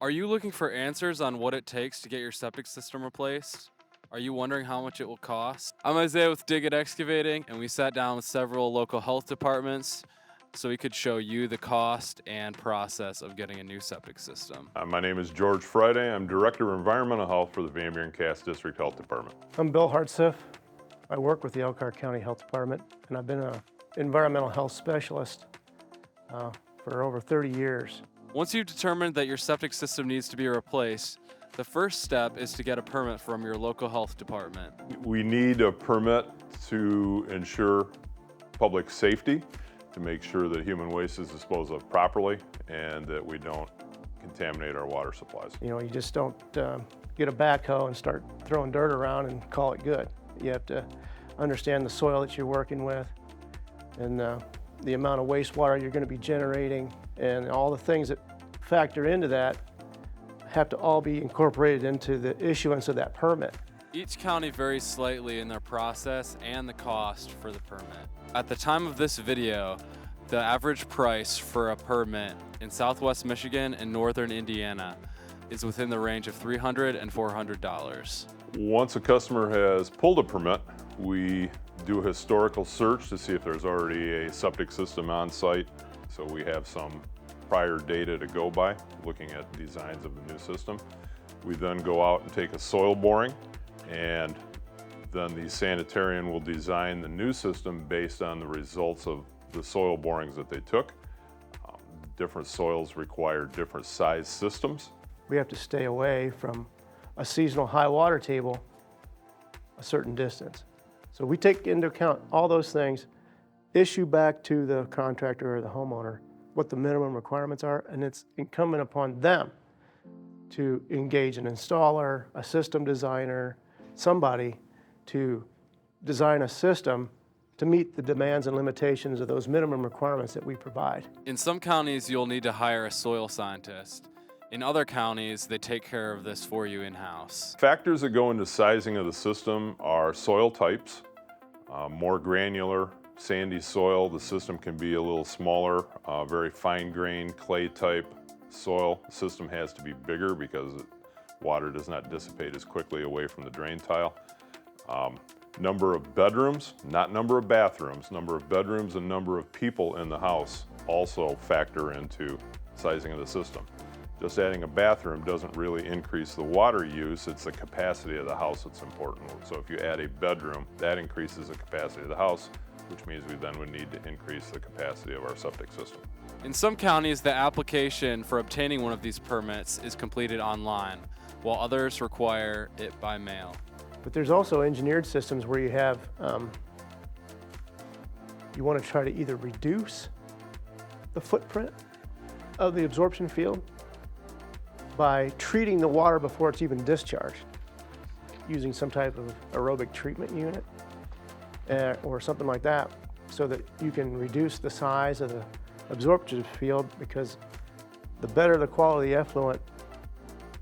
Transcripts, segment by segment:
Are you looking for answers on what it takes to get your septic system replaced? Are you wondering how much it will cost? I'm Isaiah with Dig It Excavating, and we sat down with several local health departments so we could show you the cost and process of getting a new septic system. My name is George Friday. I'm Director of Environmental Health for the Van Buren Cass District Health Department. I'm Bill Hartsiff. I work with the Elkhart County Health Department, and I've been an environmental health specialist for over 30 years. Once you've determined that your septic system needs to be replaced, the first step is to get a permit from your local health department. We need a permit to ensure public safety, to make sure that human waste is disposed of properly and that we don't contaminate our water supplies. You know, you just don't get a backhoe and start throwing dirt around and call it good. You have to understand the soil that you're working with and the amount of wastewater you're going to be generating, and all the things that factor into that have to all be incorporated into the issuance of that permit. Each county varies slightly in their process and the cost for the permit. At the time of this video, the average price for a permit in Southwest Michigan and Northern Indiana is within the range of $300 and $400. Once a customer has pulled a permit, we do a historical search to see if there's already a septic system on site. So we have some prior data to go by, looking at designs of the new system. We then go out and take a soil boring, and then the sanitarian will design the new system based on the results of the soil borings that they took. Different soils require different size systems. We have to stay away from a seasonal high water table a certain distance. So we take into account all those things, issue back to the contractor or the homeowner what the minimum requirements are, and it's incumbent upon them to engage an installer, a system designer, somebody to design a system to meet the demands and limitations of those minimum requirements that we provide. In some counties, you'll need to hire a soil scientist. In other counties, they take care of this for you in-house. Factors that go into sizing of the system are soil types. More granular, sandy soil, the system can be a little smaller. Very fine-grained clay type soil, the system has to be bigger because water does not dissipate as quickly away from the drain tile. Number of bedrooms, not number of bathrooms, number of bedrooms and number of people in the house also factor into sizing of the system. Just adding a bathroom doesn't really increase the water use, it's the capacity of the house that's important. So if you add a bedroom, that increases the capacity of the house, which means we then would need to increase the capacity of our septic system. In some counties, the application for obtaining one of these permits is completed online, while others require it by mail. But there's also engineered systems where you have, you want to try to either reduce the footprint of the absorption field by treating the water before it's even discharged, using some type of aerobic treatment unit or something like that, so that you can reduce the size of the absorption field, because the better the quality of the effluent,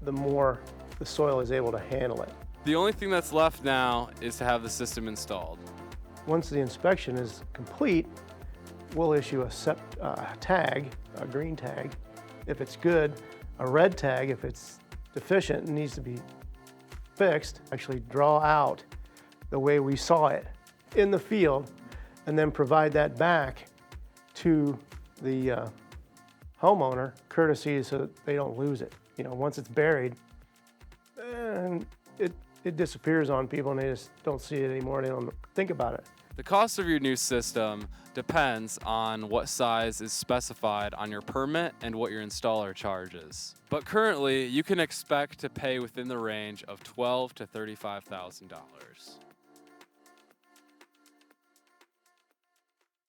the more the soil is able to handle it. The only thing that's left now is to have the system installed. Once the inspection is complete, we'll issue a tag, a green tag, if it's good, a red tag if it's deficient and needs to be fixed. Actually draw out the way we saw it in the field and then provide that back to the homeowner, courtesy so that they don't lose it. You know, once it's buried, and it disappears on people and they just don't see it anymore, they don't think about it. The cost of your new system depends on what size is specified on your permit and what your installer charges. But currently, you can expect to pay within the range of $12,000 to $35,000.